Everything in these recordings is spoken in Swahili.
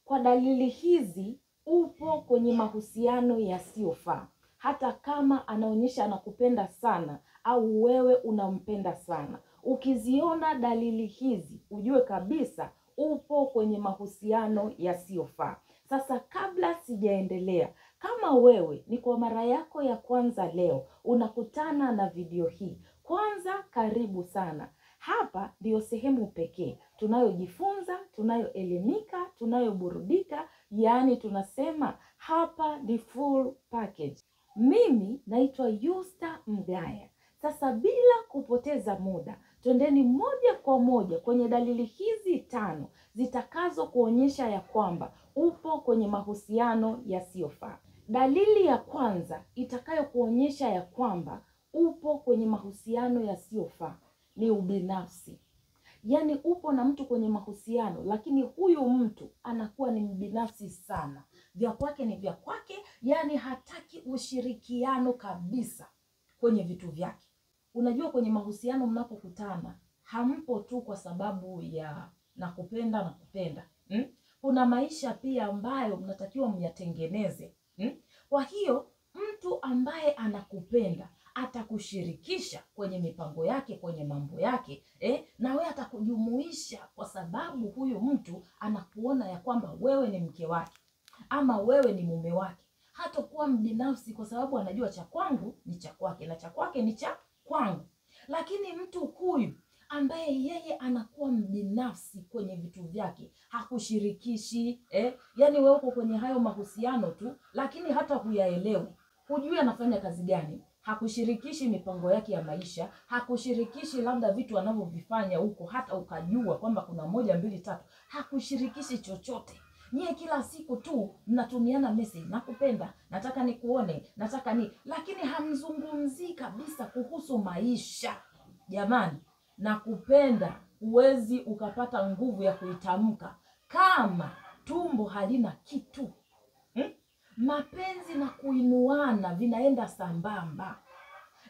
Kwa dalili hizi upo kwenye mahusiano yasiyofaa. Hata kama anaonyesha anakupenda sana au wewe unampenda sana. Ukiziona dalili hizi, ujue kabisa upo kwenye mahusiano yasiyofaa. Sasa kabla sijaendelea, kama wewe ni kwa mara yako ya kwanza leo unakutana na video hii, kwanza karibu sana. Hapa ndio sehemu pekee tunayojifunza, tunayoelimika, tunayoburudika, yani tunasema hapa ni full package. Mimi naitwa Yusta Mgaya. Sasa bila kupoteza muda, twendeni moja kwa moja kwenye dalili hizi 5 zitakazo kuonyesha ya kwamba upo kwenye mahusiano yasiyofaa. Dalili ya kwanza itakayo kuonyesha ya kwamba upo kwenye mahusiano yasiyofaa ni ubinafsi. Yani upo na mtu kwenye mahusiano, lakini huyu mtu anakuwa ni mbinafsi sana. Vya kwake ni vya kwake, yani hataki ushirikiano kabisa kwenye vitu vyake. Unajua kwenye mahusiano mnapokutana, hampo tu kwa sababu ya nakupenda. Kuna maisha pia ambayo mnatakiwa myatengeneze. Kwa hiyo mtu ambaye anakupenda atakushirikisha kwenye mipango yake, kwenye mambo yake, na wewe atakujumuisha kwa sababu huyu mtu anakuona ya kwamba wewe ni mke wake ama wewe ni mume wake. Hatakuwa mbinafsi kwa sababu anajua cha kwangu ni cha kwake na cha kwake ni cha kwangu. Lakini mtu huyu ambaye yeye anakuwa mbinafsi kwenye vitu vyake, hakushirikishi, yani wewe uko kwenye hayo mahusiano tu, lakini hata huyaelewi. Hujui anafanya kazi gani, hakushirikishi mipango yake ya maisha, hakushirikishi labda vitu anavyovifanya huko hata ukajua kwamba kuna 1 2 3, hakushirikishi chochote. Nyie kila siku tu mnatumiana message, nakupenda, nataka nikuone, nataka ni, lakini hamzungumzi kabisa kuhusu maisha. Jamani, nakupenda huwezi ukapata nguvu ya kuitamka kama tumbo halina kitu. Mapenzi na kuinuana vinaenda sambamba.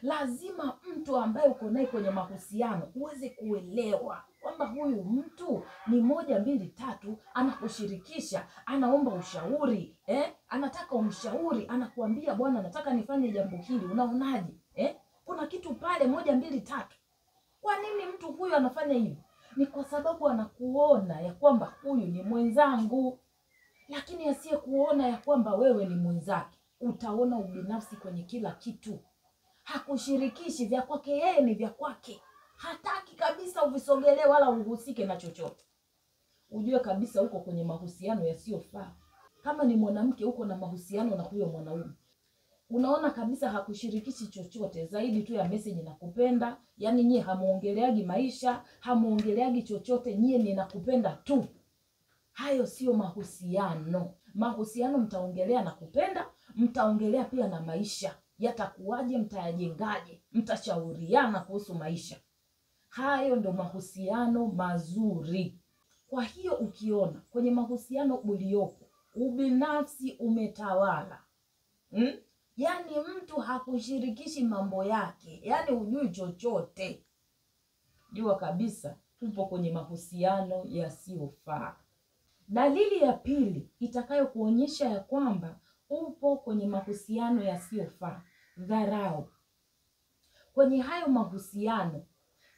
Lazima mtu ambaye uko naye kwenye mahusiano uweze kuelewa kwamba huyu mtu ni 1 2 3, anakushirikisha, anaomba ushauri, anataka umshauri, anakuambia bwana nataka nifanye jambo hili, unaonaje? Kuna kitu pale 1 2 3. Kwa nini mtu huyu anafanya hivi? Ni kwa sababu anakuona ya kwamba huyu ni mwenzangu. Lakini asiye kuona ya kwamba wewe ni mwenzake, utaona ubinafsi kwenye kila kitu. Hakushirikishi, vya kwake yeye ni vya kwake. Hataki kabisa uvisogelee wala uhusike na chochote. Ujue kabisa uko kwenye mahusiano yasiyofaa. Kama ni mwanamke uko na mahusiano na huyo mwanaume, unaona kabisa hakushirikishi chochote zaidi tu ya message nakupenda. Yani nyie hamuongeleagi maisha, hamuongeleagi chochote, nyie ni nakupenda tu. Hayo sio mahusiano. Mahusiano mtaongelea nakupenda, mtaongelea pia na maisha. Yatakuwaje, mtayajengaje, mtashauriana kuhusu maisha. Hayo ndo mahusiano mazuri. Kwa hiyo ukiona kwenye mahusiano uliopo ubinafsi umetawala, yani mtu hakushirikishi mambo yake, yani hujui chochote, jua kabisa upo kwenye mahusiano yasiyofaa. Dalili ya pili itakayo kuonyesha ya kwamba upo kwenye mahusiano yasiyofaa, dharau. Kwenye hayo mahusiano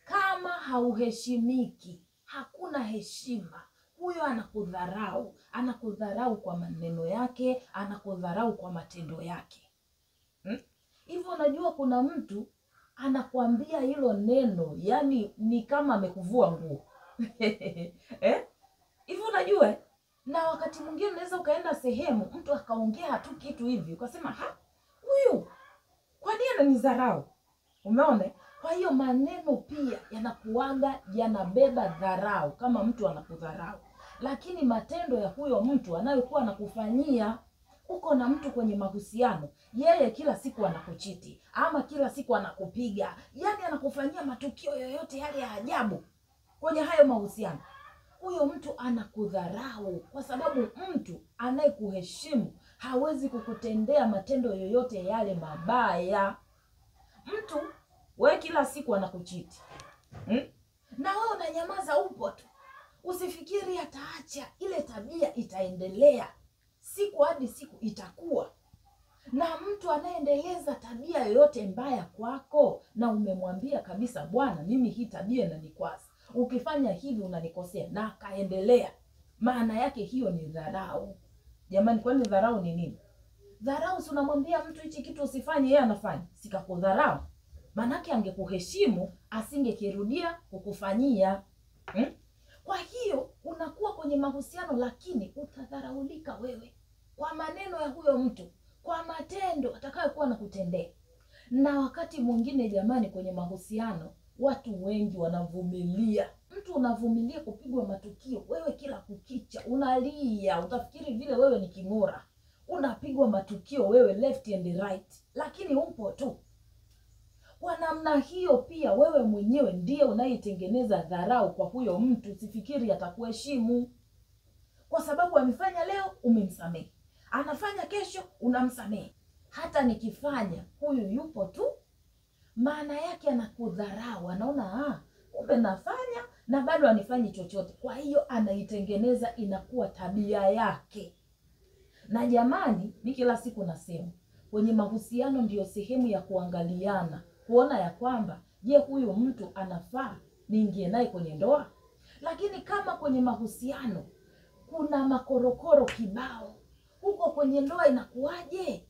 kama hauheshimiki, hakuna heshima, huyo anakudharau. Anakudharau kwa maneno yake, anakudharau kwa matendo yake. Hivyo unajua kuna mtu anakuambia hilo neno, yani ni kama amekuvua nguo. Hivyo unajua, na wakati mwingine unaweza ukaenda sehemu mtu akaongea tu kitu hivi ukasema huyu kwa nini ananidharau? Umeona? Kwa hiyo maneno pia yanakuaga yanabeba dharau kama mtu anakudharau. Lakini matendo ya huyo mtu anayokuwa anakufanyia, uko na mtu kwenye mahusiano, yeye kila siku anakuchiti ama kila siku anakupiga, yani anakufanyia matukio yoyote yale ya ajabu kwenye hayo mahusiano, huyo mtu anakudharau. Kwa sababu mtu anayekuheshimu hawezi kukutendea matendo yoyote yale mabaya. Mtu wewe kila siku anakuchiti, na wewe unanyamaza, upo tu. Usifikiri ataacha, ile tabia itaendelea. Siku hadi siku itakuwa. Na mtu anaendeleza tabia yoyote mbaya kwako na umemwambia kabisa, bwana mimi hii tabia inanikwaza, ukifanya hivi unanikosea, na akaendelea, maana yake hiyo ni dharau. Jamani, kwani dharau ni nini? Dharau si unamwambia mtu hichi kitu usifanye, yeye anafanya, sikakudharau. Maanake angekuheshimu asingekirudia kukufanyia. Kwa hiyo unakuwa kwenye mahusiano, lakini utadharaulika wewe kwa maneno ya huyo mtu, kwa matendo atakayokuwa anakutendea. Na wakati mwingine jamani, kwenye mahusiano watu wengi wanavumilia. Mtu unavumilia kupigwa matukio, wewe kila kukicha unalia, utafikiri vile wewe ni king'ora. Unapigwa matukio wewe left and right, lakini upo tu. Kwa namna hiyo pia wewe mwenyewe ndiye unayetengeneza dharau kwa huyo mtu. Usifikiri atakuheshimu. Kwa sababu amefanya leo umemsamehe, anafanya kesho unamsamehe. Hata nikifanya huyu yupo tu, maana yake anakudharau. Anaona kumbe nafanya na bado anifanyi chochote. Kwa hiyo anaitengeneza, inakuwa tabia yake. Na jamani, mimi kila siku nasema, kwenye mahusiano ndiyo sehemu ya kuangaliana, kuona ya kwamba je, huyu mtu anafaa niingie naye kwenye ndoa? Lakini kama kwenye mahusiano kuna makorokoro kibao, huko kwenye ndoa inakuwaje?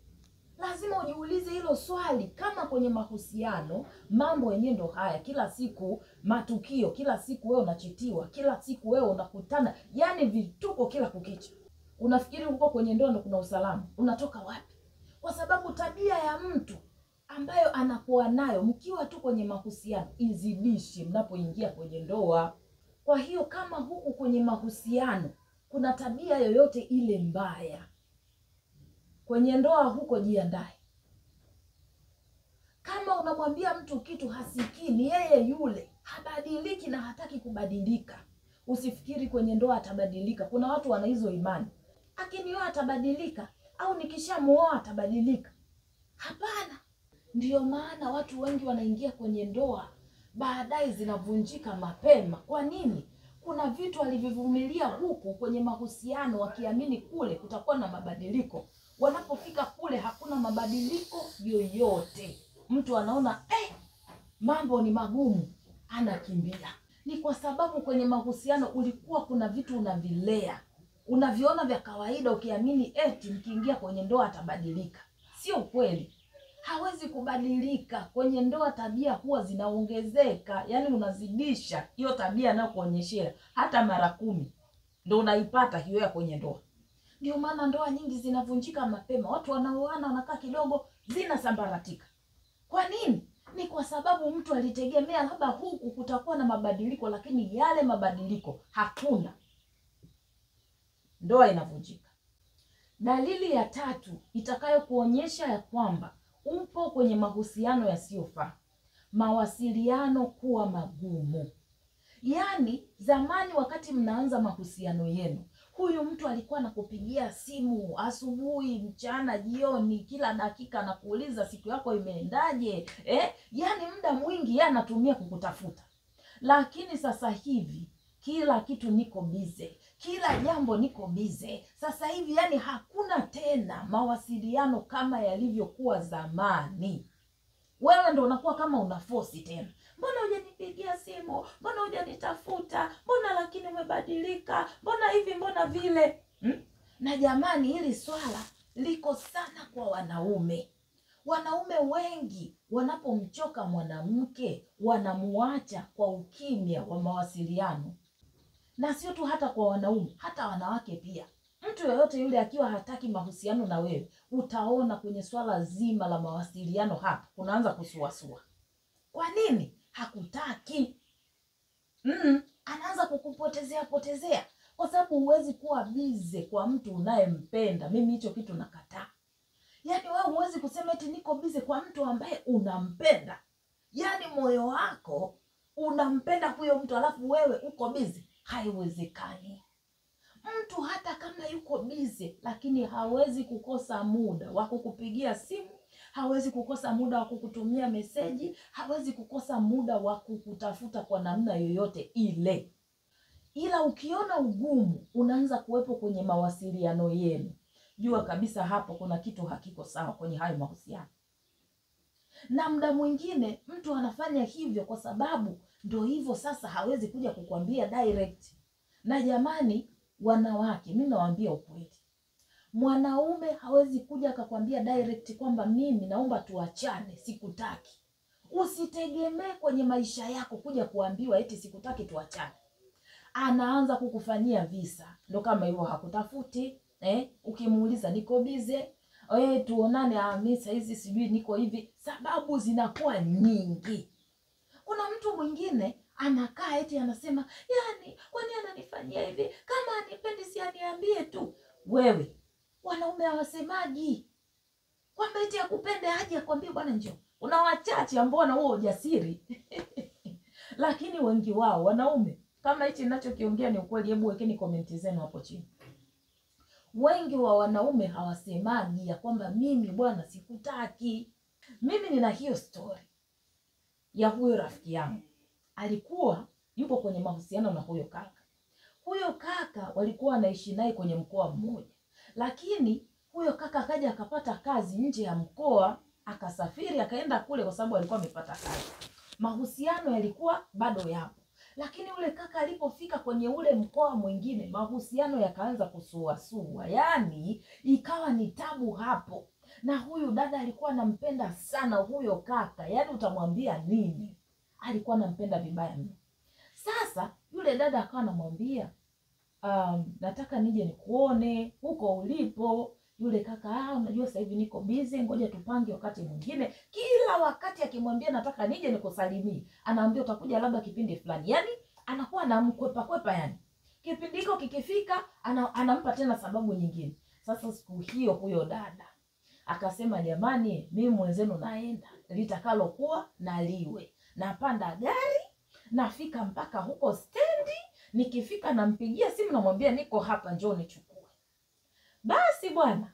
Lazima ujiulize hilo swali. Kama kwenye mahusiano mambo yenyewe ndo haya, kila siku matukio, kila siku wewe unachitiwa, kila siku wewe unakutana, yani vituko kila kukicha, unafikiri huko kwenye ndoa ndo kuna usalama? Unatoka wapi? Kwa sababu tabia ya mtu ambayo anakuwa nayo mkiwa tu kwenye mahusiano izidishi mnapoingia kwenye ndoa. Kwa hiyo kama huku kwenye mahusiano kuna tabia yoyote ile mbaya, kwenye ndoa huko jiandae. Kama unamwambia mtu kitu hasikii, ni yeye yule, habadiliki na hataki kubadilika, usifikiri kwenye ndoa atabadilika. Kuna watu wana hizo imani, akinioa atabadilika, au nikishamuoa atabadilika. Hapana. Ndiyo maana watu wengi wanaingia kwenye ndoa, baadaye zinavunjika mapema. Kwa nini? Kuna vitu alivivumilia huku kwenye mahusiano, wakiamini kule kutakuwa na mabadiliko. Wanapofika kule hakuna mabadiliko yoyote. Mtu anaona mambo ni magumu, anakimbia. Ni kwa sababu kwenye mahusiano ulikuwa kuna vitu unavilea, unaviona vya kawaida, ukiamini eti mkiingia kwenye ndoa atabadilika. Sio kweli. Hawezi kubadilika. Kwenye ndoa tabia huwa zinaongezeka, yani unazidisha hiyo tabia na kuonyeshea hata mara 10 ndio unaipata hiyo ya kwenye ndoa. Ndio maana ndoa nyingi zinavunjika mapema. Watu wanaoana wanakaa kidogo zinasambaratika. Kwa nini? Ni kwa sababu mtu alitegemea labda huku kutakuwa na mabadiliko, lakini yale mabadiliko hakuna. Ndoa inavunjika. Dalili ya 3 itakayo kuonyesha ya kwamba upo kwenye mahusiano yasiyofaa: mawasiliano kuwa magumu. Yani zamani wakati mnaanza mahusiano yenu, huyu mtu alikuwa anakupigia simu asubuhi, mchana, jioni, kila dakika na kuuliza siku yako imeendaje. Yani muda mwingi yeye anatumia kukutafuta. Lakini sasa hivi kila kitu niko bize, kila jambo niko bize. Sasa hivi yani hakuna tena mawasiliano kama yalivyokuwa zamani. Wewe ndo unakuwa kama unaforce tena. Mbona hujanipigia simu? Mbona hujanitafuta? Mbona lakini umebadilika? Mbona hivi, mbona vile? Na jamani, hili swala liko sana kwa wanaume. Wanaume wengi wanapomchoka mwanamke wanamuacha kwa ukimya wa mawasiliano. Na sio tu hata kwa wanaume, hata wanawake pia. Mtu yoyote yule akiwa hataki mahusiano na wewe, utaona kwenye swala zima la mawasiliano hapa unaanza kusuasua. Kwa nini? Hakutaki. Anaanza kukupotezea. Kwa sababu huwezi kuwa bize kwa mtu unayempenda. Mimi hicho kitu nakataa. Yani wewe huwezi kusema eti niko bize kwa mtu ambaye unampenda. Yani moyo wako unampenda huyo mtu alafu wewe uko bize. Haiwezekani. Mtu hata kama yuko bize, lakini hawezi kukosa muda wa kukupigia simu, hawezi kukosa muda wa kukutumia meseji, hawezi kukosa muda wa kukutafuta kwa namna yoyote ile. Ila ukiona ugumu unaanza kuwepo kwenye mawasiliano yenu, jua kabisa hapo kuna kitu hakiko sawa kwenye hayo mahusiano. Na muda mwingine mtu anafanya hivyo kwa sababu ndio hivyo sasa, hawezi kuja kukwambia direct. Na jamani wanawake, mimi nawaambia ukweli, mwanaume hawezi kuja akakwambia direct kwamba mimi naomba tuachane, sikutaki. Usitegemee kwenye maisha yako kuja kuambiwa eti sikutaki tuachane. Anaanza kukufanyia visa, ndo kama hivyo, hakutafuti. Ukimuuliza niko bize, tuonane, mimi saa hizi sijui niko hivi. Sababu zinakuwa nyingi. Kuna mtu mwingine anakaa eti anasema, yani kwani ananifanyia hivi, kama anipendi si aniambie tu. Wewe, wanaume hawasemaji kwamba eti akupende aje akwambie bwana njoo. Una wachache ambao na huo ujasiri lakini wengi wao wanaume, kama hichi ninachokiongea ni ukweli, hebu wekeni komenti zenu hapo chini. Wengi wa wanaume hawasemaji ya kwamba mimi bwana sikutaki. Mimi nina hiyo story ya huyo rafiki yangu. Alikuwa yuko kwenye mahusiano na huyo kaka. Huyo kaka walikuwa wanaishi naye kwenye mkoa mmoja. Lakini huyo kaka akaja akapata kazi nje ya mkoa, akasafiri akaenda kule kwa sababu alikuwa amepata kazi. Mahusiano yalikuwa bado yapo. Lakini ule kaka alipofika kwenye ule mkoa mwingine, mahusiano yakaanza kusuasua. Yani ikawa ni tabu hapo. Na huyu dada alikuwa anampenda sana huyo kaka. Yani utamwambia nini? Alikuwa anampenda vibaya mno. Sasa yule dada akawa anamwambia, nataka nije nikuone huko ulipo. Yule kaka, unajua sasa hivi niko busy, ngoja tupange wakati mwingine. Kila wakati akimwambia nataka nije nikusalimie, anaambia utakuja labda kipindi fulani. Yani anakuwa anamkwepa yani. Kipindi hiko kikifika anampa tena sababu nyingine. Sasa siku hiyo huyo dada akasema, jamani mimi mwenzenu naenda, litakalokuwa na liwe. Napanda gari, nafika mpaka huko stendi, nikifika nampigia simu namwambia niko hapa, njoo nichukue. Basi bwana,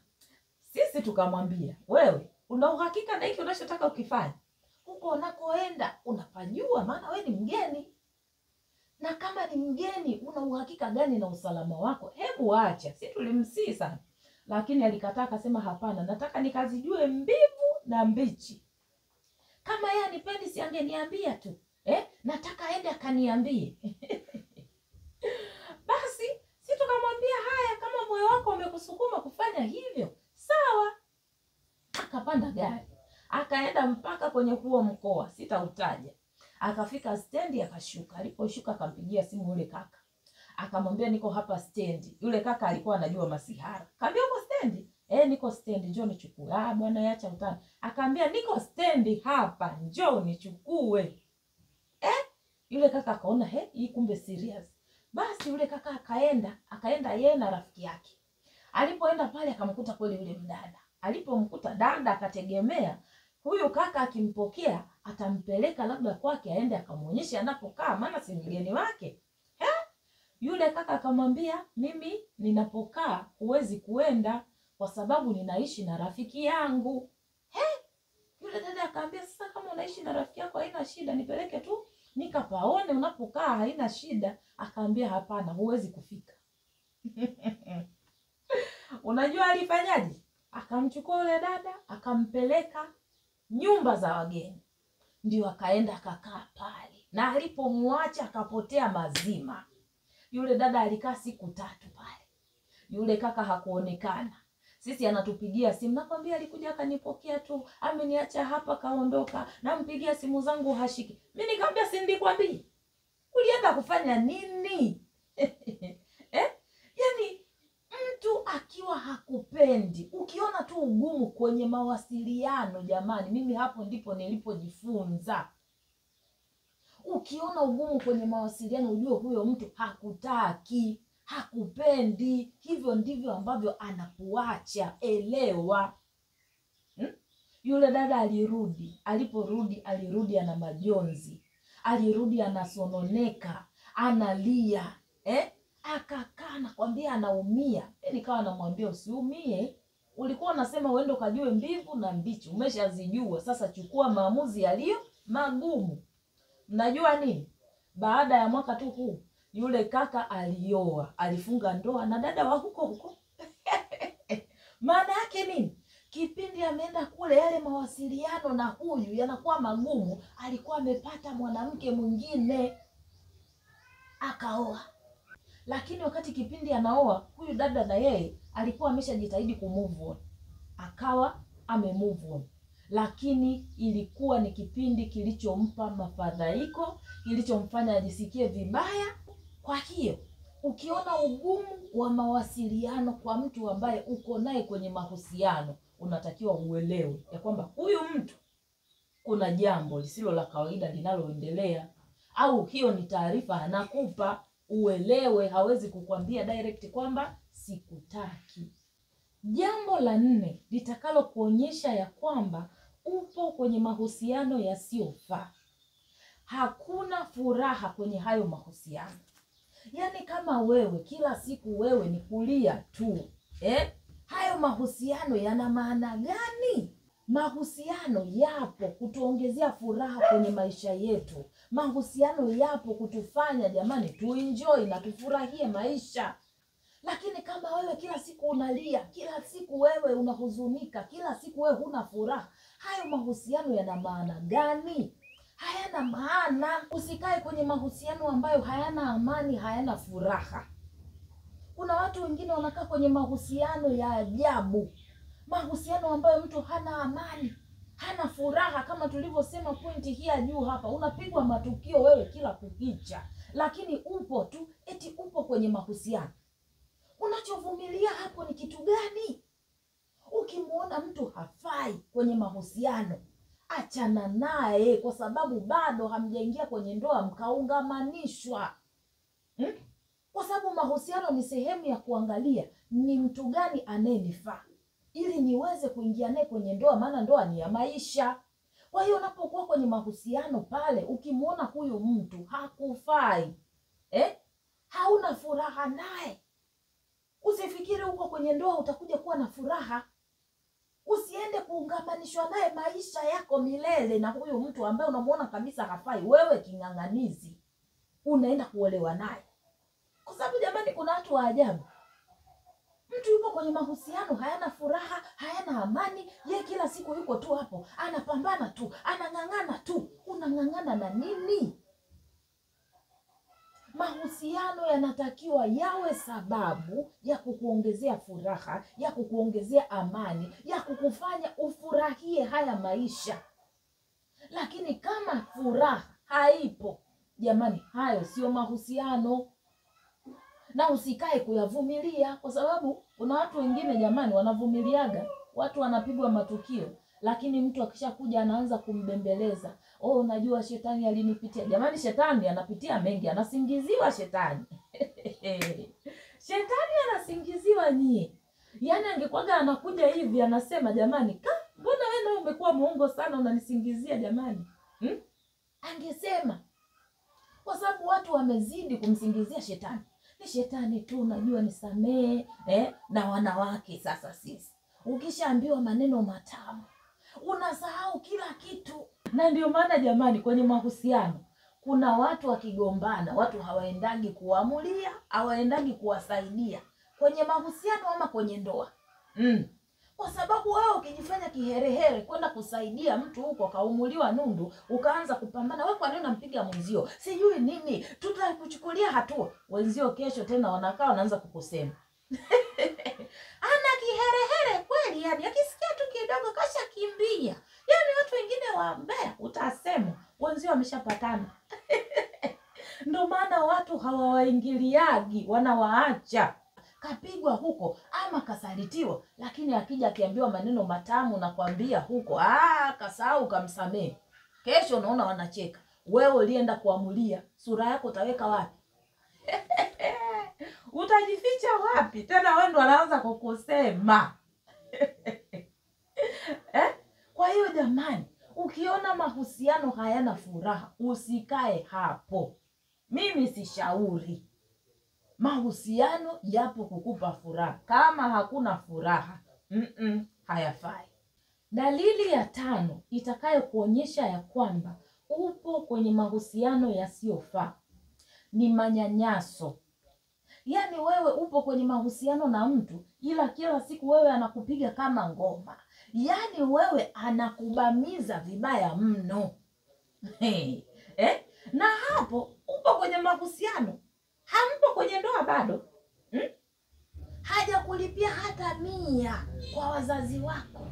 sisi tukamwambia, wewe una uhakika na hiki unachotaka ukifanya? Huko unakoenda unapajua, maana wewe ni mgeni. Na kama ni mgeni, una uhakika gani na usalama wako? Hebu acha. Sisi tulimsii sana. Lakini alikataa, akasema hapana, nataka nikazijue mbivu na mbichi. Kama yeye anipendi si angeniambia tu. Nataka aende akaniambie. Basi sisi tukamwambia haya, kama moyo wako umekusukuma kufanya hivyo, sawa. Akapanda gari, akaenda mpaka kwenye huo mkoa, sitautaja. Akafika stendi, akashuka. Aliposhuka akampigia simu yule kaka. Akamwambia niko hapa stendi. Yule kaka alikuwa anajua masihara. Kaambia uko stendi? Niko stendi, njoo nichukue. Bwana acha utani. Akaambia niko stendi hapa, njoo nichukue. Yule kaka akaona hii kumbe serious. Basi yule kaka akaenda yeye na rafiki yake. Alipoenda pale akamkuta kweli yule mdada. Alipomkuta dada akategemea huyu kaka akimpokea atampeleka labda kwake aende akamuonyesha anapokaa, maana si mgeni wake. Yule kaka akamwambia, mimi ninapokaa huwezi kuenda kwa sababu ninaishi na rafiki yangu. Yule dada akamwambia, sasa kama unaishi na rafiki yako haina shida, nipeleke tu nikapaone unapokaa, haina shida. Akaambia hapana, huwezi kufika. Unajua alifanyaje? Akamchukua yule dada akampeleka nyumba za wageni. Ndio akaenda akakaa pale. Na alipomwacha akapotea mazima. Yule dada alikaa siku 3 pale. Yule kaka hakuonekana. Sisi anatupigia simu, nakwambia alikuja akanipokea tu, ameniacha hapa kaondoka, nampigia simu zangu hashiki. Mimi nikamwambia si nilikwambia? Ulienda kufanya nini? Yani mtu akiwa hakupendi, ukiona tu ugumu kwenye mawasiliano, jamani, mimi hapo ndipo nilipojifunza. Ukiona ugumu kwenye mawasiliano, ujue huyo mtu hakutaki, hakupendi. Hivyo ndivyo ambavyo anakuacha, elewa. Yule dada alirudi. Aliporudi alirudi ana majonzi. Alirudi anasononeka, analia. Akakaa nakwambia anaumia. Nikawa namwambia usiumie. Ulikuwa unasema uende ukajue mbivu na mbichi. Umeshazijua. Sasa chukua maamuzi yaliyo magumu. Mnajua nini? Baada ya mwaka tu huu yule kaka alioa, alifunga ndoa na dada wa huko huko. Maana yake nini? Kipindi ameenda kule, yale mawasiliano na huyu yanakuwa magumu, alikuwa amepata mwanamke mwingine akaoa. Lakini wakati kipindi anaoa, huyu dada na yeye alikuwa ameshajitahidi kumove on, akawa amemove on. Lakini ilikuwa ni kipindi kilichompa mafadhaiko, kilichomfanya ajisikie vibaya. Kwa hiyo ukiona ugumu wa mawasiliano kwa mtu ambaye uko naye kwenye mahusiano, unatakiwa uelewe ya kwamba huyu mtu kuna jambo lisilo la kawaida linaloendelea, au hiyo ni taarifa anakupa, uelewe. Hawezi kukwambia direct kwamba sikutaki. Jambo la 4 litakalo kuonyesha ya kwamba upo kwenye mahusiano yasiyofaa, hakuna furaha kwenye hayo mahusiano. Yaani kama wewe kila siku wewe ni kulia tu, hayo mahusiano yana maana gani? Mahusiano yapo kutuongezea furaha kwenye maisha yetu. Mahusiano yapo kutufanya jamani tuenjoy na tufurahie maisha. Lakini kama wewe kila siku unalia, kila siku wewe unahuzunika, kila siku wewe huna furaha, hayo mahusiano yana maana gani? Hayana maana. Usikae kwenye mahusiano ambayo hayana amani, hayana furaha. Kuna watu wengine wanakaa kwenye mahusiano ya ajabu, mahusiano ambayo mtu hana amani, hana furaha. Kama tulivyosema pointi hii ya juu hapa, unapigwa matukio wewe kila kukicha, lakini upo tu, eti upo kwenye mahusiano. Unachovumilia hapo ni kitu gani? Ukimuona mtu hafai kwenye mahusiano, achana naye, kwa sababu bado hamjaingia kwenye ndoa mkaungamanishwa. Kwa sababu mahusiano ni sehemu ya kuangalia ni mtu gani anayenifaa, ili niweze kuingia naye kwenye ndoa, maana ndoa ni ya maisha. Kwa hiyo unapokuwa kwenye mahusiano pale, ukimuona huyu mtu hakufai, hauna furaha naye, usifikiri uko kwenye ndoa utakuja kuwa na furaha. Usiende kuungamanishwa naye maisha yako milele na huyu mtu ambaye unamuona kabisa hafai. Wewe king'ang'anizi unaenda kuolewa naye. Kwa sababu jamani, kuna watu wa ajabu. Mtu yupo kwenye mahusiano hayana furaha, hayana amani, ye kila siku yuko tu hapo, anapambana tu, anang'ang'ana tu. Unang'ang'ana na nini? Mahusiano yanatakiwa yawe sababu ya kukuongezea furaha, ya kukuongezea amani, ya kukufanya ufurahie haya maisha. Lakini kama furaha haipo, jamani, hayo sio mahusiano. Na usikae kuyavumilia, kwa sababu kuna watu wengine jamani wanavumiliaga watu wanapigwa matukio, lakini mtu akishakuja anaanza kumbembeleza. Unajua shetani alinipitia. Jamani, shetani anapitia mengi, anasingiziwa shetani. Shetani anasingiziwa nyie. Yaani angekwaga anakuja hivi anasema jamani, mbona wewe umekuwa muongo sana unanisingizia jamani? Angesema. Kwa sababu watu wamezidi kumsingizia shetani. Ni shetani tu, unajua nisamee, na wanawake sasa sisi. Ukishaambiwa maneno matamu, unasahau kila kitu. Na ndio maana jamani, kwenye mahusiano kuna watu wakigombana, watu hawaendagi kuamulia, hawaendagi kuwasaidia kwenye mahusiano ama kwenye ndoa. Kwa sababu wewe ukijifanya kiherehere kwenda kusaidia mtu huko kaumuliwa nundu, ukaanza kupambana, wewe kwa nini unampiga mwenzio? Sijui nini, tutakuchukulia hatua. Wenzio kesho tena wanakaa wanaanza kukusema. Ana kiherehere kweli, yani akisikia tu kidogo kasha kimbia. Yani watu wengine wambea utasema wenzio wameshapatana. Ndio maana watu hawawaingiliagi, wanawaacha. Kapigwa huko ama kasalitiwa, lakini akija akiambiwa maneno matamu na kwambia huko, kasahau kamsamee. Kesho unaona wanacheka. Wewe ulienda kuamulia, sura yako utaweka wapi? Utajificha wapi? Tena wewe ndo anaanza kukusema. Kwa hiyo jamani, ukiona mahusiano hayana furaha, usikae hapo. Mimi sishauri. Mahusiano yapo kukupa furaha. Kama hakuna furaha, hayafai. Dalili ya 5 itakayo kuonyesha ya kwamba upo kwenye mahusiano yasiyofaa ni manyanyaso. Yaani wewe upo kwenye mahusiano na mtu, ila kila siku wewe anakupiga kama ngoma. Yaani wewe anakubamiza vibaya mno. Na hapo upo kwenye mahusiano, hampo kwenye ndoa bado. Haja kulipia hata 100 kwa wazazi wako.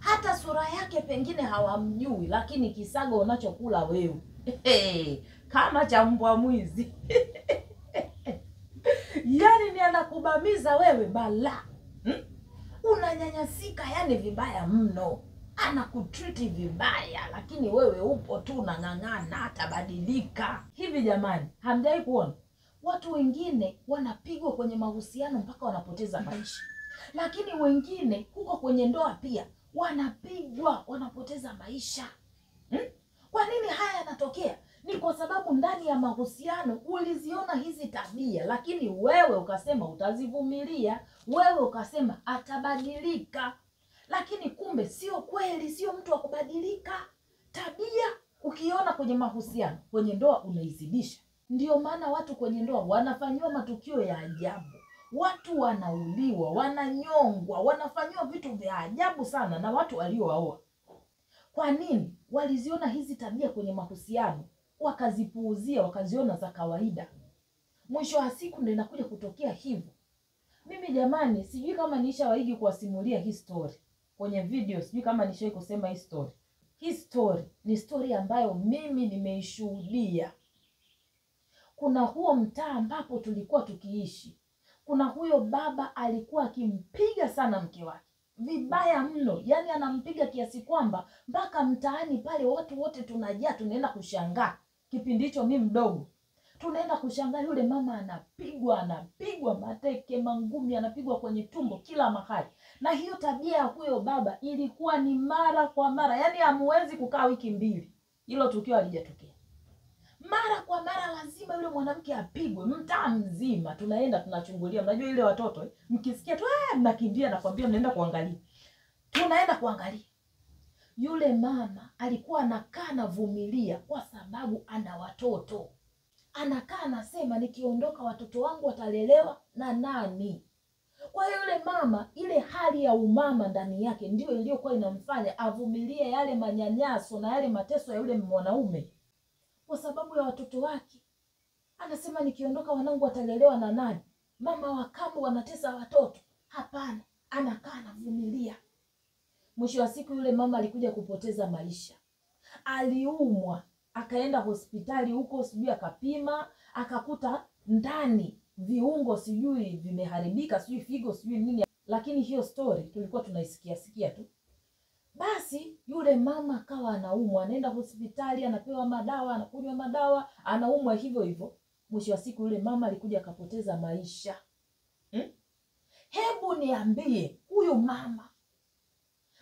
Hata sura yake pengine hawamjui, lakini kisago unachokula wewe kama cha mbwa mwizi. Yaani ni anakubamiza wewe bala. Unanyanyasika yani vibaya mno. Anakutreat vibaya, lakini wewe upo tu unang'ang'ana hatabadilika. Hivi jamani, hamjai kuona watu wengine wanapigwa kwenye mahusiano mpaka wanapoteza maisha, lakini wengine huko kwenye ndoa pia wanapigwa wanapoteza maisha? Kwa nini haya yanatokea? Ni kwa sababu ndani ya mahusiano uliziona hizi tabia, lakini wewe ukasema utazivumilia, wewe ukasema atabadilika. Lakini kumbe sio kweli, sio mtu wa kubadilika. Tabia ukiona kwenye mahusiano, kwenye ndoa unaizidisha. Ndio maana watu kwenye ndoa wanafanywa matukio ya ajabu. Watu wanauliwa, wananyongwa, wanafanywa vitu vya ajabu sana na watu waliowaoa. Kwa nini? Waliziona hizi tabia kwenye mahusiano, wakazipuuzia, wakaziona za kawaida. Mwisho wa siku ndio inakuja kutokea hivyo. Mimi jamani, sijui kama nishawahi kuwasimulia hii story kwenye video, sijui kama nishawahi kusema hii story. Hii story ni story ambayo mimi nimeishuhudia. Kuna huo mtaa ambapo tulikuwa tukiishi, kuna huyo baba alikuwa akimpiga sana mke wake vibaya mno. Yaani anampiga kiasi kwamba mpaka mtaani pale watu wote tunajaa, tunaenda kushangaa. Kipindi hicho mimi mdogo, tunaenda kushangaa yule mama anapigwa mateke, mangumi, anapigwa kwenye tumbo kila mahali. Na hiyo tabia ya huyo baba ilikuwa ni mara kwa mara. Yaani hamuwezi kukaa wiki 2 hilo tukio halijatokea. Mara kwa mara lazima yule mwanamke apigwe, mtaa mzima. Tunaenda tunachungulia. Unajua ile watoto mkisikia tu mnakimbia, nakwambia mnaenda kuangalia. Tunaenda kuangalia. Yule mama alikuwa anakaa na vumilia kwa sababu ana watoto. Anakaa anasema nikiondoka watoto wangu watalelewa na nani? Kwa hiyo yule mama, ile hali ya umama ndani yake ndio iliyokuwa inamfanya avumilie yale manyanyaso na yale mateso ya yule mwanaume kwa sababu ya watoto wake. Anasema nikiondoka wanangu watalelewa na nani? Mama wa kambo wanatesa watoto. Hapana, anakaa anavumilia. Mwisho wa siku yule mama alikuja kupoteza maisha. Aliumwa, akaenda hospitali huko, sijui akapima, akakuta ndani viungo sijui vimeharibika, sijui figo, sijui nini. Lakini hiyo story tulikuwa tunaisikia tu. Basi yule mama akawa anaumwa, anaenda hospitali, anapewa madawa, anakunywa madawa, anaumwa hivyo hivyo. Mwisho wa siku yule mama alikuja akapoteza maisha. Hebu niambie, huyu mama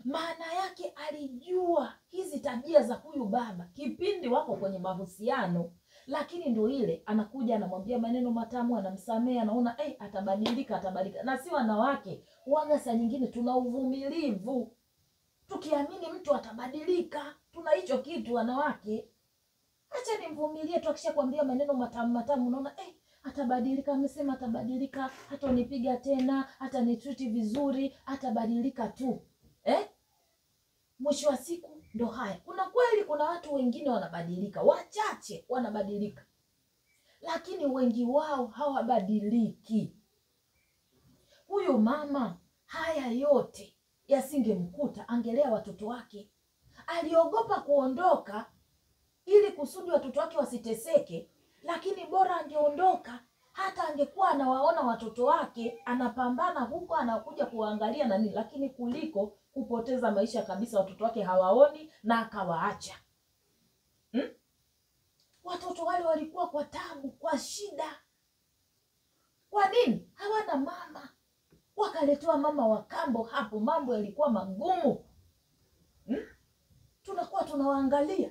maana yake alijua hizi tabia za huyu baba kipindi wako kwenye mahusiano, lakini ndio ile anakuja anamwambia maneno matamu, anamsamea, anaona atabadilika. Na si wanawake huaga saa nyingine tuna uvumilivu, tukiamini mtu atabadilika. Tuna hicho kitu wanawake. Acha nimvumilie tu, akishakwambia maneno matamu unaona atabadilika, amesema atabadilika, hata unipiga tena, hata nitreat vizuri, atabadilika tu. Mwisho wa siku ndo haya. Kuna watu wengine wanabadilika, wachache wanabadilika, lakini wengi wao hawabadiliki. Huyu mama haya yote yasingemkuta, angelea watoto wake. Aliogopa kuondoka ili kusudi watoto wake wasiteseke, lakini bora angeondoka. Hata angekuwa anawaona watoto wake, anapambana huko, anakuja kuangalia na nini, lakini kuliko kupoteza maisha kabisa, watoto wake hawaoni na akawaacha. Watoto wale walikuwa kwa tabu, kwa shida. Kwa nini? Hawana mama. Wakaletewa mama wa kambo hapo, mambo yalikuwa magumu. Tunakuwa tunawaangalia.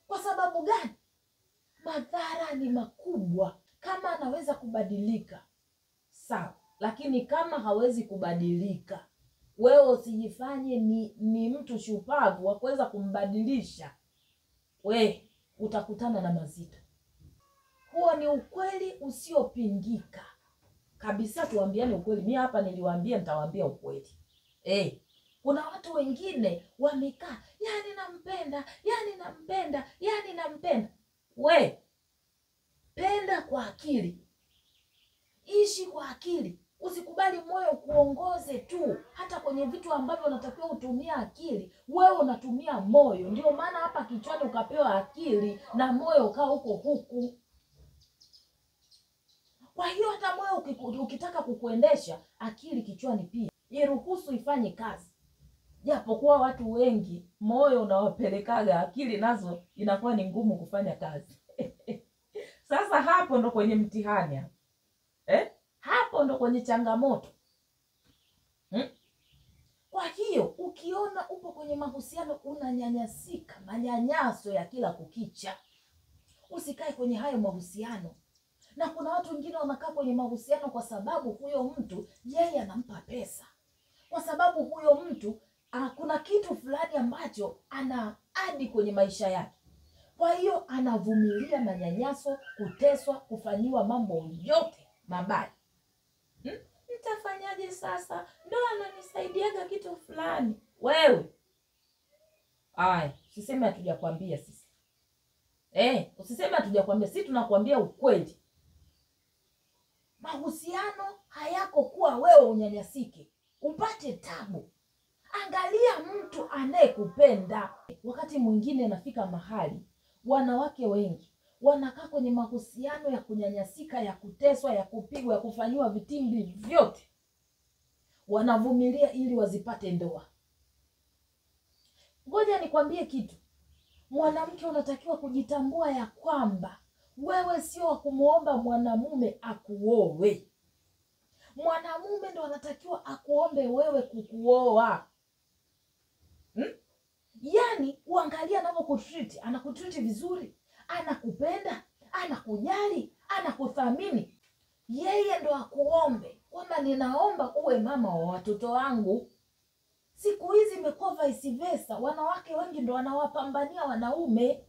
Kwa sababu gani? Madhara ni makubwa. Kama anaweza kubadilika, sawa. Lakini kama hawezi kubadilika, wewe usijifanye ni mtu shupavu wa kuweza kumbadilisha. Utakutana na mazito. Huo ni ukweli usiopingika. Kabisa, tuambiane ukweli. Mimi hapa niliwaambia, nitawaambia ukweli. Kuna watu wengine wamekaa, yani nampenda, yani nampenda, yani nampenda. We, penda kwa akili. Ishi kwa akili. Usikubali moyo kuongoze tu. Hata kwenye vitu ambavyo unatakiwa utumia akili, wewe unatumia moyo. Ndio maana hapa kichwani ukapewa akili na moyo ukaa huku. Kwa hiyo hata moyo ukitaka kukuendesha, akili kichwani pia iruhusu ifanye kazi. Japokuwa watu wengi moyo unawapelekaga, akili nazo inakuwa ni ngumu kufanya kazi. Sasa hapo ndo kwenye mtihani. Hapo ndo kwenye changamoto. Kwa hiyo ukiona upo kwenye mahusiano unanyanyasika, manyanyaso ya kila kukicha, usikae kwenye hayo mahusiano. Na kuna watu wengine wanakaa kwenye mahusiano kwa sababu huyo mtu yeye anampa pesa. Kwa sababu huyo mtu kuna kitu fulani ambacho ana adi kwenye maisha yake. Kwa hiyo anavumilia manyanyaso, kuteswa, kufanyiwa mambo yote mabaya. Nitafanyaje sasa? Ndio ananisaidiaga kitu fulani. Wewe. Usiseme hatujakwambia sisi. Usiseme hatujakwambia. Sisi tunakwambia ukweli. Mahusiano hayako kuwa wewe unyanyasike, upate tabu. Angalia mtu anayekupenda. Wakati mwingine nafika mahali wanawake wengi wanakaa kwenye mahusiano ya kunyanyasika, ya kuteswa, ya kupigwa, ya kufanyiwa vitimbi vyote. Wanavumilia ili wazipate ndoa. Ngoja nikwambie kitu. Mwanamke unatakiwa kujitambua ya kwamba wewe sio wa kumuomba mwanamume akuowe. Mwanamume ndo anatakiwa akuombe wewe kukuoa. Yani uangalia anapokutreat, anakutreat vizuri, anakupenda, anakujali, anakuthamini. Yeye ndo akuombe kwamba ninaomba uwe mama wa watoto wangu. Siku hizi imekuwa vice versa. Wanawake wengi ndo wanawapambania wanaume.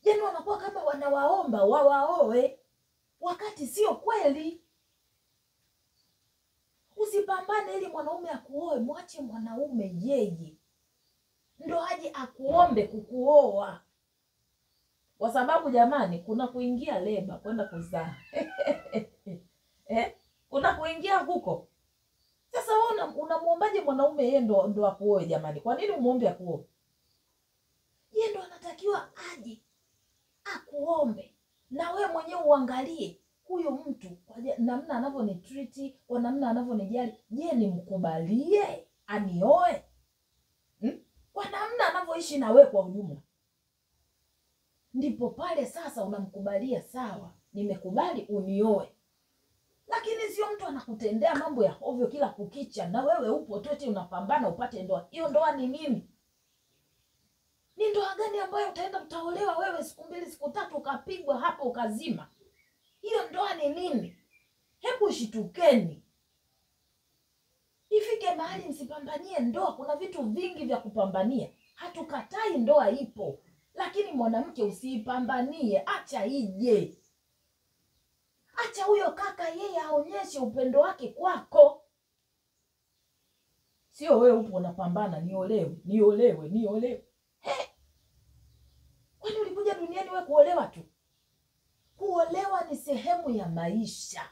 Yani wanakuwa kama wanawaomba wawaoe, wakati sio kweli. Usipambane ili mwanaume akuoe, mwache mwanaume yeye ndo aje akuombe kukuoa. Kwa sababu jamani, kuna kuingia leba kwenda kuzaa. Kuna kuingia huko. Sasa wewe unamuombaje mwanaume yeye ndo akuoe jamani? Kwa nini umuombe akuoe? Yeye ndo anatakiwa aje akuombe. Na wewe mwenyewe uangalie huyo mtu kwa namna anavyonitreat, kwa namna anavyonijali, je, nimkubalie anioe? Kwa namna anavyoishi na wewe kwa ujumla. Ndipo pale sasa unamkubalia, sawa, nimekubali unioe. Lakini sio mtu anakutendea mambo ya ovyo kila kukicha na wewe upo tote unapambana upate ndoa. Hiyo ndoa ni nini? Ni ndoa gani ambayo utaolewa wewe siku 2 siku 3 ukapigwa hapo ukazima? Hiyo ndoa ni nini? Hebu shitukeni. Ifike mahali msipambanie ndoa. Kuna vitu vingi vya kupambania. Hatukatai ndoa ipo. Lakini mwanamke usiipambanie, acha ije. Acha huyo kaka yeye aonyeshe upendo wake kwako. Sio wewe upo unapambana niolewe. Kwani ulikuja duniani wewe kuolewa tu? Kuolewa ni sehemu ya maisha.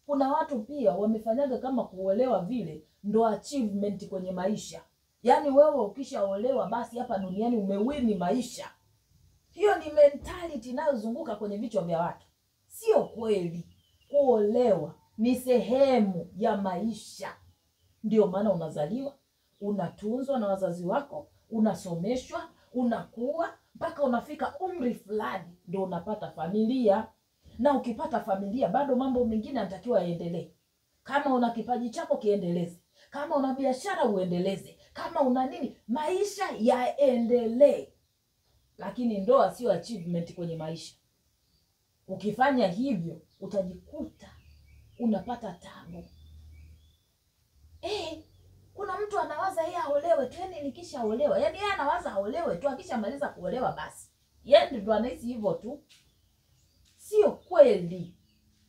Kuna watu pia wamefanyaga kama kuolewa vile ndo achievement kwenye maisha. Yaani wewe ukishaolewa basi hapa duniani umewini maisha. Hiyo ni mentality inayozunguka kwenye vichwa vya watu. Sio kweli. Kuolewa ni sehemu ya maisha. Ndio maana unazaliwa, unatunzwa na wazazi wako, unasomeshwa, unakuwa mpaka unafika umri fulani ndio unapata familia. Na ukipata familia bado mambo mengine yanatakiwa yaendelee. Kama una kipaji chako kiendeleze. Kama una biashara uendeleze. Kama una nini, maisha yaendelee. Lakini ndoa sio achievement kwenye maisha. Ukifanya hivyo utajikuta unapata tabu. Kuna mtu anawaza yeye aolewe tu, yani nikishaolewa. Yani yeye anawaza aolewe tu, akishamaliza kuolewa basi. Yeye ndio anahisi hivyo tu. sio kweli.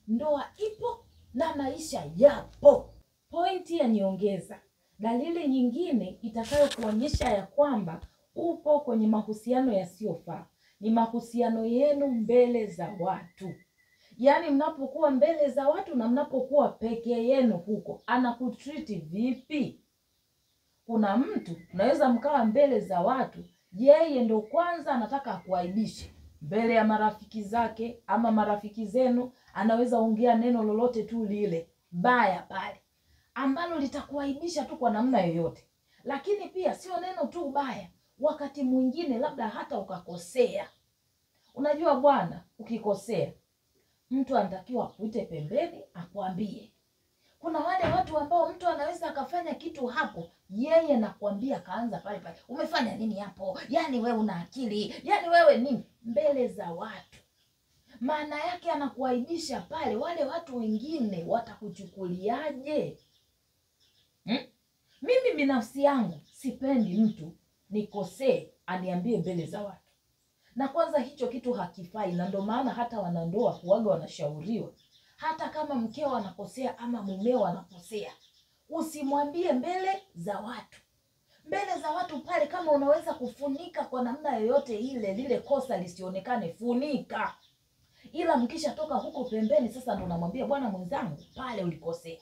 Ndoa ipo na maisha yapo. Pointi ya nyongeza, dalili nyingine itakayokuonyesha ya kwamba upo kwenye mahusiano yasiyofaa ni mahusiano yenu mbele za watu. Yaani mnapokuwa mbele za watu na mnapokuwa peke yenu huko, anakutreat vipi? Kuna mtu unaweza mkawa mbele za watu, yeye ndo kwanza anataka akuaibishe mbele ya marafiki zake ama marafiki zenu. Anaweza ongea neno lolote tu lile baya pale ambalo litakuaibisha tu kwa namna yoyote. Lakini pia sio neno tu baya, wakati mwingine labda hata ukakosea. Unajua bwana, ukikosea mtu anatakiwa akuite pembeni akuambie. Kuna wale watu ambao mtu anaweza akafanya kitu hapo, yeye nakwambia kaanza pale pale, umefanya nini hapo? Yaani wewe una akili? Yaani wewe nini? Mbele za watu. Maana yake anakuaibisha pale, wale watu wengine watakuchukuliaje? Mimi binafsi yangu sipendi mtu nikosee aniambie mbele za watu. Na kwanza hicho kitu hakifai, na ndio maana hata wanandoa huaga wanashauriwa, hata kama mkeo anakosea ama mumeo anakosea, usimwambie mbele za watu. Mbele za watu pale, kama unaweza kufunika kwa namna yoyote ile, lile kosa lisionekane, funika. Ila mkisha toka huko pembeni, sasa ndo unamwambia bwana mwenzangu, pale ulikosea.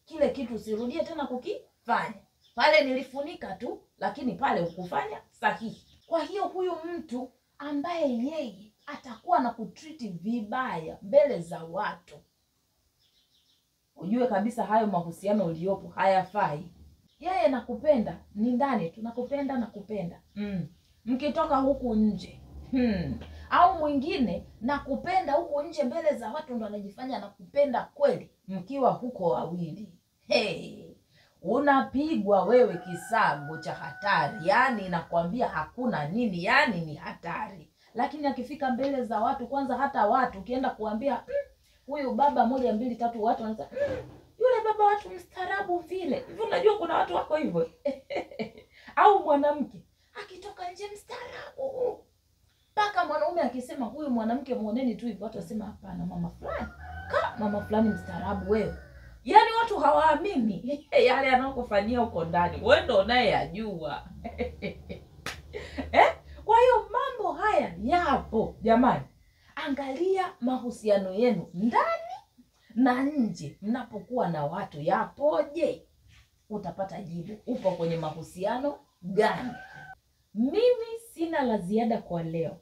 Kile kitu usirudie tena kukifanya. Pale nilifunika tu, lakini pale ukufanya sahihi. Kwa hiyo huyu mtu ambaye yeye atakuwa na kutreat vibaya mbele za watu, ujue kabisa hayo mahusiano uliopo hayafai. Yeye nakupenda ni ndani, tunakupenda na kupenda. Mkitoka huku nje, au mwingine nakupenda huku nje mbele za watu ndo anajifanya nakupenda kweli, mkiwa huko wawili. Unapigwa wewe kisago cha hatari. Yaani nakwambia hakuna nini, yaani ni hatari. Lakini akifika mbele za watu, kwanza hata watu ukienda kuambia huyu baba 1 2 3, watu wanaanza yule baba watu mstaarabu vile. Hivi unajua kuna watu wako hivyo. Au mwanamke akitoka nje mstaarabu. Paka mwanaume akisema huyu mwanamke muoneni tu hivyo, watu wasema hapana, mama fulani mstaarabu wewe. Yaani watu hawaamini yale anakofanyia huko ndani, wewe ndo unayejua. Kwa hiyo mambo haya yapo jamani. Angalia mahusiano yenu ndani na nje, mnapokuwa na watu yapoje? Utapata jibu upo kwenye mahusiano gani. Mimi sina la ziada kwa leo.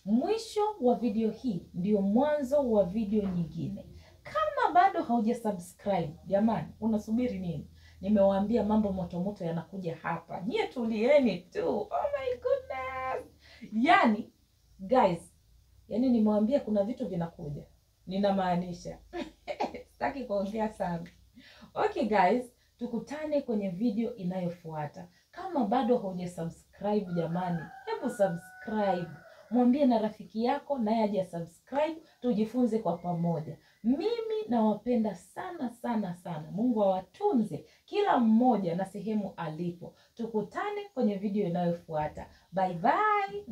Mwisho wa video hii ndio mwanzo wa video nyingine. Kama bado hauja subscribe, jamani, unasubiri nini? Nimewaambia mambo moto yanakuja hapa. Nyie tulieni tu. Oh my goodness. Yani guys, yani nimewaambia kuna vitu vinakuja. Ninamaanisha. Sitaki kuongea sana. Okay guys, tukutane kwenye video inayofuata. Kama bado hauja subscribe jamani, hebu subscribe. Mwambie na rafiki yako naye aje subscribe, tujifunze kwa pamoja. Mimi nawapenda sana sana sana. Mungu awatunze kila mmoja na sehemu alipo. Tukutane kwenye video inayofuata. Bye bye.